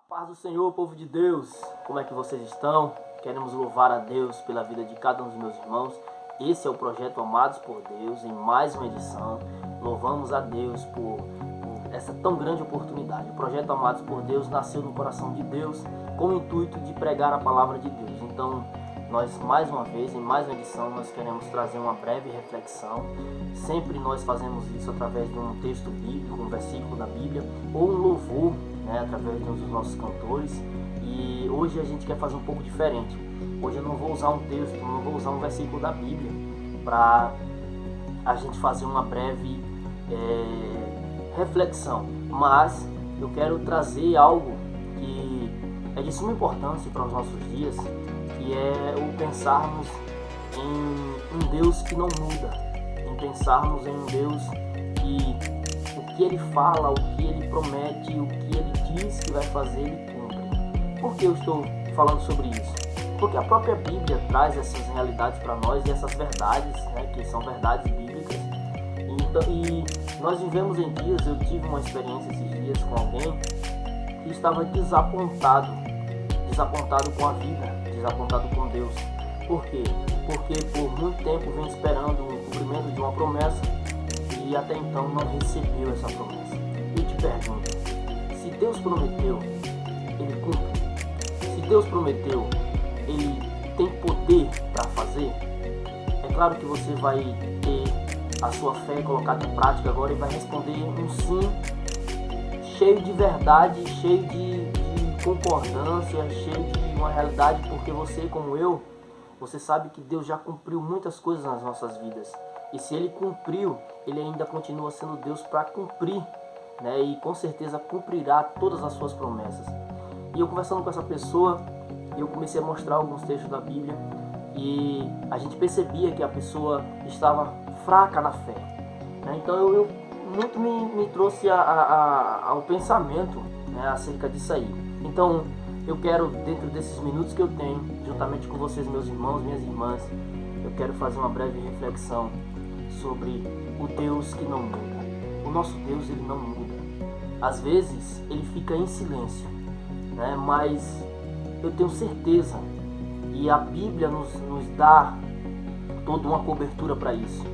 Paz do Senhor, povo de Deus, como é que vocês estão? Queremos louvar a Deus pela vida de cada um dos meus irmãos. Esse é o projeto Amados por Deus, em mais uma edição. Louvamos a Deus por essa tão grande oportunidade. O projeto Amados por Deus nasceu no coração de Deus com o intuito de pregar a palavra de Deus. Então, nós mais uma vez, em mais uma edição, nós queremos trazer uma breve reflexão. Sempre nós fazemos isso através de um texto bíblico, um versículo da Bíblia, ou um louvor, através de um dos nossos cantores. E hoje a gente quer fazer um pouco diferente. Hoje eu não vou usar um texto, não vou usar um versículo da Bíblia para a gente fazer uma breve reflexão, mas eu quero trazer algo que é de suma importância para os nossos dias, que é o pensarmos em um Deus que não muda, em pensarmos em um Deus que o que Ele fala, o que Ele promete, o que Ele diz que vai fazer, Ele cumpre. Por que eu estou falando sobre isso? Porque a própria Bíblia traz essas realidades para nós e essas verdades, que são verdades bíblicas. E nós vivemos em dias, eu tive uma experiência esses dias com alguém que estava desapontado com a vida, desapontado com Deus. Por quê? Porque por muito tempo vem esperando o cumprimento de uma promessa e até então não recebeu essa promessa. Eu te pergunto, se Deus prometeu, Ele cumpre? Se Deus prometeu, Ele tem poder para fazer? É claro que você vai ter a sua fé colocada em prática agora e vai responder um sim cheio de verdade, cheio de concordância, cheio de uma realidade, porque você, como eu, você sabe que Deus já cumpriu muitas coisas nas nossas vidas. E se Ele cumpriu, Ele ainda continua sendo Deus para cumprir, e com certeza cumprirá todas as suas promessas. E eu conversando com essa pessoa, eu comecei a mostrar alguns textos da Bíblia e a gente percebia que a pessoa estava fraca na fé. Então eu muito me trouxe ao pensamento acerca disso aí. Então eu quero, dentro desses minutos que eu tenho, juntamente com vocês, meus irmãos, minhas irmãs, eu quero fazer uma breve reflexão sobre o Deus que não muda. O nosso Deus, Ele não muda. Às vezes Ele fica em silêncio, mas eu tenho certeza, e a Bíblia nos dá toda uma cobertura para isso.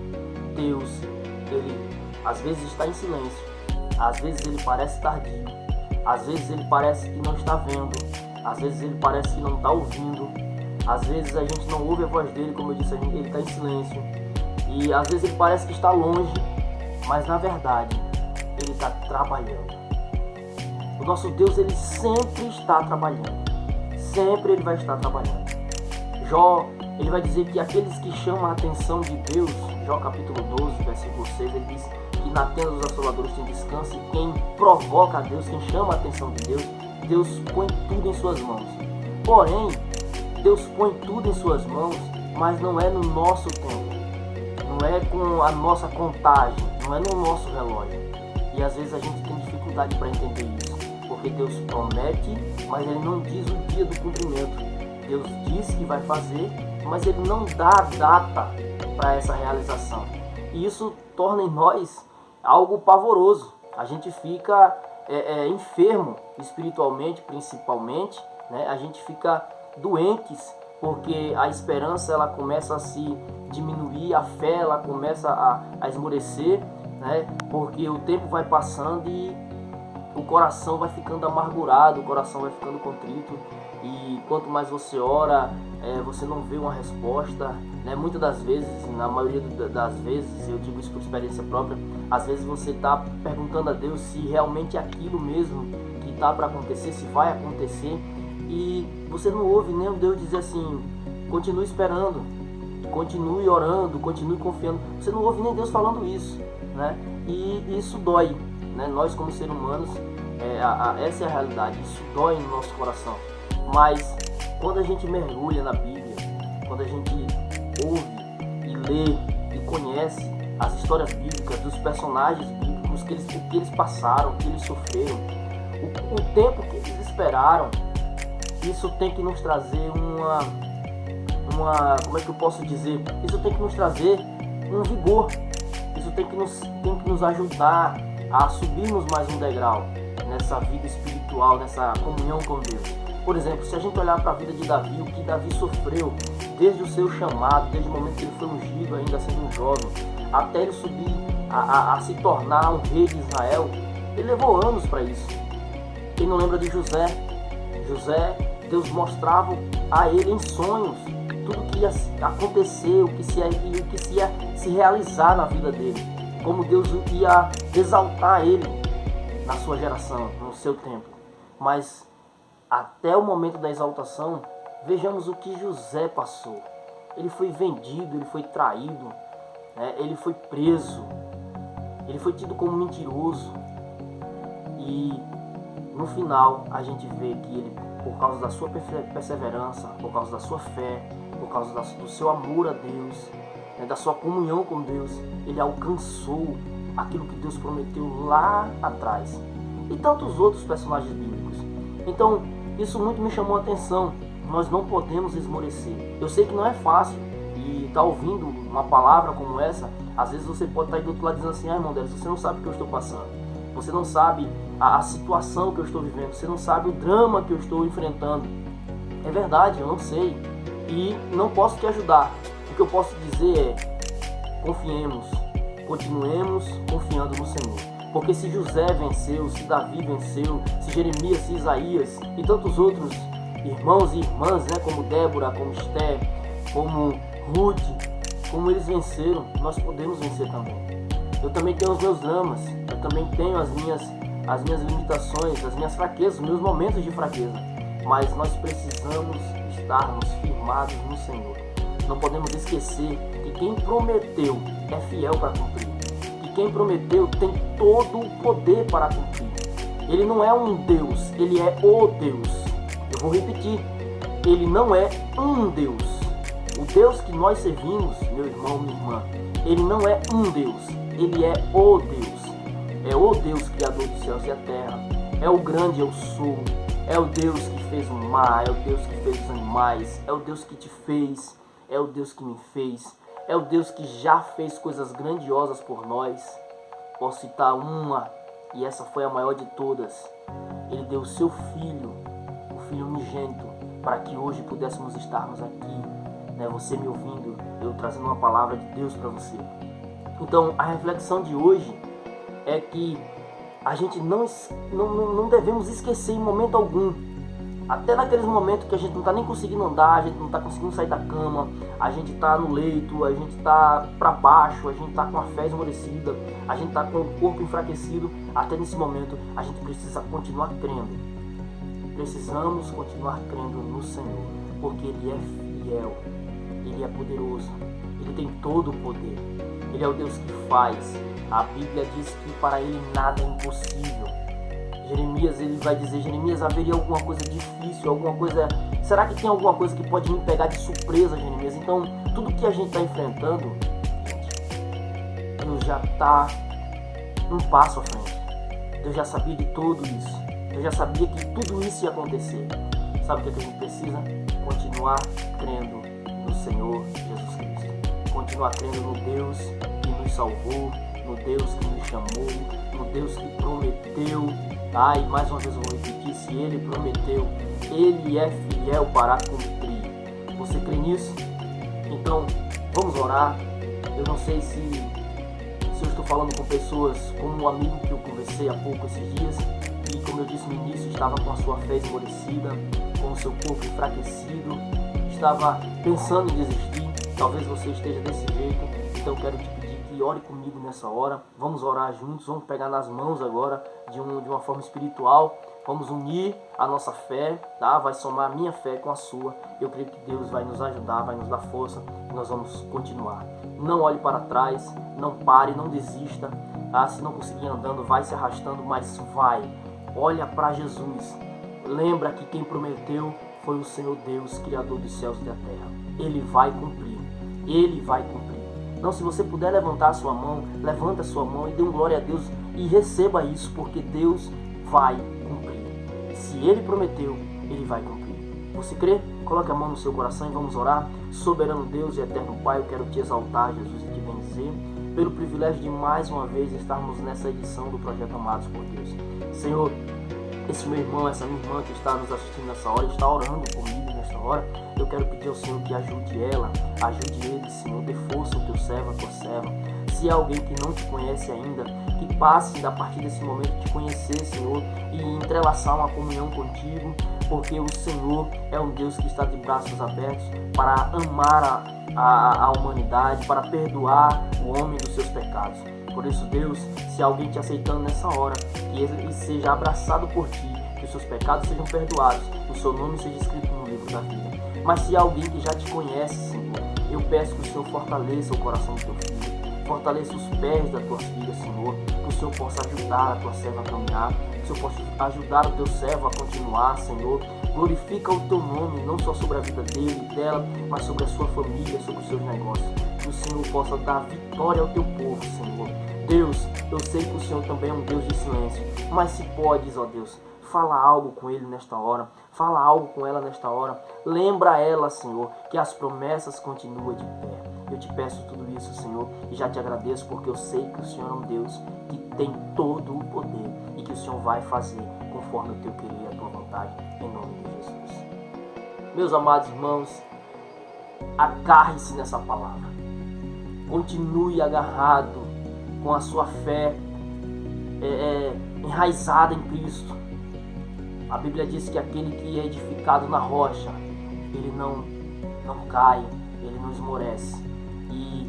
Deus, Ele às vezes está em silêncio, às vezes Ele parece tardio, às vezes Ele parece que não está vendo, às vezes Ele parece que não está ouvindo, às vezes a gente não ouve a voz dEle, como eu disse, Ele está em silêncio, e às vezes Ele parece que está longe, mas na verdade Ele está trabalhando. O nosso Deus, Ele sempre está trabalhando, sempre Ele vai estar trabalhando. Jó, ele vai dizer que aqueles que chamam a atenção de Deus, Jó capítulo 12, versículo 6, ele diz que na tenda dos assoladores tem descanso, e quem provoca a Deus, quem chama a atenção de Deus, Deus põe tudo em suas mãos. Porém, Deus põe tudo em suas mãos, mas não é no nosso tempo, não é com a nossa contagem, não é no nosso relógio. E às vezes a gente tem dificuldade para entender isso, porque Deus promete, mas Ele não diz o dia do cumprimento. Deus diz que vai fazer, mas Ele não dá data para essa realização. E isso torna em nós algo pavoroso. A gente fica enfermo espiritualmente, principalmente, a gente fica doentes, porque a esperança ela começa a se diminuir, a fé ela começa a esmorecer, porque o tempo vai passando e o coração vai ficando amargurado, o coração vai ficando contrito. E quanto mais você ora, você não vê uma resposta, Muitas das vezes, na maioria das vezes, eu digo isso por experiência própria, às vezes você está perguntando a Deus se realmente é aquilo mesmo que está para acontecer, se vai acontecer, e você não ouve nem Deus dizer assim, continue esperando, continue orando, continue confiando. Você não ouve nem Deus falando isso, E isso dói, Nós como seres humanos, essa é a realidade, isso dói no nosso coração. Mas quando a gente mergulha na Bíblia, quando a gente ouve e lê e conhece as histórias bíblicas dos personagens bíblicos, o que eles passaram, o que eles sofreram, o tempo que eles esperaram, isso tem que nos trazer como é que eu posso dizer? Isso tem que nos trazer um vigor, isso tem que nos ajudar a subirmos mais um degrau. nessa vida espiritual, nessa comunhão com Deus. Por exemplo, se a gente olhar para a vida de Davi, o que Davi sofreu desde o seu chamado, desde o momento que ele foi ungido, ainda sendo um jovem, até ele subir a se tornar um rei de Israel, ele levou anos para isso. Quem não lembra de José? José, Deus mostrava a ele em sonhos tudo que ia acontecer, o que se ia se realizar na vida dele, como Deus ia exaltar ele na sua geração, no seu tempo. Mas até o momento da exaltação, vejamos o que José passou. Ele foi vendido, ele foi traído, né? Ele foi preso, ele foi tido como mentiroso. E no final a gente vê que ele, por causa da sua perseverança, por causa da sua fé, por causa do seu amor a Deus, né, da sua comunhão com Deus, ele alcançou aquilo que Deus prometeu lá atrás. E tantos outros personagens bíblicos. Então, isso muito me chamou a atenção. Nós não podemos esmorecer. Eu sei que não é fácil. E estar ouvindo uma palavra como essa, às vezes você pode estar aí do outro lado dizendo assim: irmão Deus, você não sabe o que eu estou passando. Você não sabe a situação que eu estou vivendo. Você não sabe o drama que eu estou enfrentando. É verdade, eu não sei. E não posso te ajudar. O que eu posso dizer é: confiemos. Continuemos confiando no Senhor. Porque se José venceu, se Davi venceu, se Jeremias, se Isaías e tantos outros irmãos e irmãs, né, como Débora, como Esther, como Ruth, como eles venceram, nós podemos vencer também. Eu também tenho os meus dramas, eu também tenho as minhas limitações, as minhas fraquezas, os meus momentos de fraqueza. Mas nós precisamos estarmos firmados no Senhor. Não podemos esquecer que quem prometeu é fiel para cumprir. Que quem prometeu tem todo o poder para cumprir. Ele não é um Deus, ele é o Deus. Eu vou repetir, ele não é um Deus. O Deus que nós servimos, meu irmão, minha irmã, ele não é um Deus, ele é o Deus. É o Deus criador dos céus e a terra. É o grande eu sou. É o Deus que fez o mar, é o Deus que fez os animais, é o Deus que te fez, é o Deus que me fez, é o Deus que já fez coisas grandiosas por nós. Posso citar uma, e essa foi a maior de todas. Ele deu o seu Filho, o Filho unigênito, para que hoje pudéssemos estarmos aqui, né? Você me ouvindo, eu trazendo uma palavra de Deus para você. Então, a reflexão de hoje é que a gente não devemos esquecer em momento algum. Até naqueles momentos que a gente não está nem conseguindo andar, a gente não está conseguindo sair da cama, a gente está no leito, a gente está para baixo, a gente está com a fé esmorecida, a gente está com o corpo enfraquecido. Até nesse momento a gente precisa continuar crendo. Precisamos continuar crendo no Senhor, porque Ele é fiel, Ele é poderoso, Ele tem todo o poder. Ele é o Deus que faz. A Bíblia diz que para Ele nada é impossível. Jeremias, ele vai dizer: Jeremias, haveria alguma coisa difícil, alguma coisa... Será que tem alguma coisa que pode me pegar de surpresa, Jeremias? Então, tudo que a gente está enfrentando, Deus já está um passo à frente. Deus já sabia de tudo isso. Deus já sabia que tudo isso ia acontecer. Sabe o que a gente precisa? Continuar crendo no Senhor Jesus Cristo. Continuar crendo no Deus que nos salvou, no Deus que nos chamou, no Deus que prometeu. E mais uma vez eu vou repetir: se Ele prometeu, Ele é fiel para cumprir. Você crê nisso? Então, vamos orar. Eu não sei se eu estou falando com pessoas como um amigo que eu conversei há pouco esses dias, e como eu disse no início, estava com a sua fé esmorecida, com o seu corpo enfraquecido, estava pensando em desistir. Talvez você esteja desse jeito. Então eu quero te pedir que ore comigo nessa hora. Vamos orar juntos, vamos pegar nas mãos agora de uma forma espiritual. Vamos unir a nossa fé, tá? Vai somar a minha fé com a sua. Eu creio que Deus vai nos ajudar, vai nos dar força e nós vamos continuar. Não olhe para trás, não pare, não desista. Se não conseguir andando, vai se arrastando, mas vai. Olha para Jesus. Lembra que quem prometeu foi o Senhor Deus, Criador dos céus e da terra. Ele vai cumprir. Ele vai cumprir. Então, se você puder levantar a sua mão, levanta a sua mão e dê um glória a Deus e receba isso, porque Deus vai cumprir. Se Ele prometeu, Ele vai cumprir. Você crê? Coloque a mão no seu coração e vamos orar. Soberano Deus e eterno Pai, eu quero te exaltar, Jesus, e te bendizer pelo privilégio de mais uma vez estarmos nessa edição do Projeto Amados por Deus. Senhor, esse meu irmão, essa minha irmã que está nos assistindo nessa hora, está orando comigo nessa hora, eu quero pedir ao Senhor que ajude ela, ajude ele, Senhor, dê força ao teu servo, à tua serva. Se há alguém que não te conhece ainda, que passe a partir desse momento te conhecer, Senhor, e entrelaçar uma comunhão contigo, porque o Senhor é um Deus que está de braços abertos para amar a humanidade, para perdoar o homem dos seus pecados. Por isso, Deus, se alguém te aceitando nessa hora, que ele seja abraçado por ti, que os seus pecados sejam perdoados, o seu nome seja escrito no livro da vida. Mas se há alguém que já te conhece, Senhor, eu peço que o Senhor fortaleça o coração do teu filho, fortaleça os pés da tua filha, Senhor, que o Senhor possa ajudar a tua serva a caminhar, que o Senhor possa ajudar o teu servo a continuar, Senhor. Glorifica o teu nome, não só sobre a vida dele e dela, mas sobre a sua família, sobre os seus negócios. Que o Senhor possa dar vitória ao teu povo, Senhor. Deus, eu sei que o Senhor também é um Deus de silêncio, mas se podes, ó Deus, fala algo com ele nesta hora, fala algo com ela nesta hora. Lembra ela, Senhor, que as promessas continuam de pé. Eu te peço tudo isso, Senhor, e já te agradeço porque eu sei que o Senhor é um Deus que tem todo o poder e que o Senhor vai fazer conforme o teu querer e a tua vontade, em nome de Jesus. Meus amados irmãos, agarre-se nessa palavra. Continue agarrado com a sua fé enraizada em Cristo. A Bíblia diz que aquele que é edificado na rocha, ele não cai, ele não esmorece. E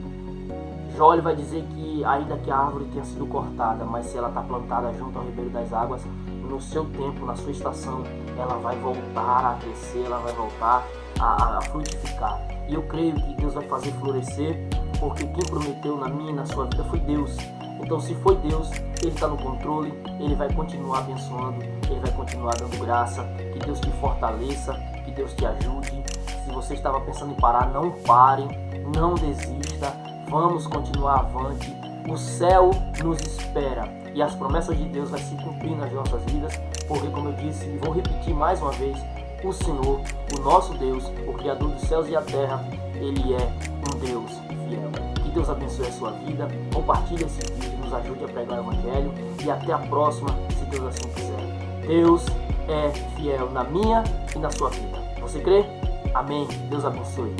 Jó vai dizer que ainda que a árvore tenha sido cortada, mas se ela está plantada junto ao ribeiro das águas, no seu tempo, na sua estação, ela vai voltar a crescer, ela vai voltar a frutificar. E eu creio que Deus vai fazer florescer, porque quem prometeu na minha e na sua vida foi Deus. Então, se foi Deus, Ele está no controle, Ele vai continuar abençoando, Ele vai continuar dando graça. Que Deus te fortaleça, que Deus te ajude. Se você estava pensando em parar, não pare, não desista, vamos continuar avante. O céu nos espera e as promessas de Deus vão se cumprir nas nossas vidas, porque, como eu disse e vou repetir mais uma vez, o Senhor, o nosso Deus, o Criador dos céus e a terra, Ele é um Deus fiel. Que Deus abençoe a sua vida, compartilhe esse vídeo, nos ajude a pregar o Evangelho e até a próxima, se Deus assim quiser. Deus é fiel na minha e na sua vida. Você crê? Amém. Deus abençoe.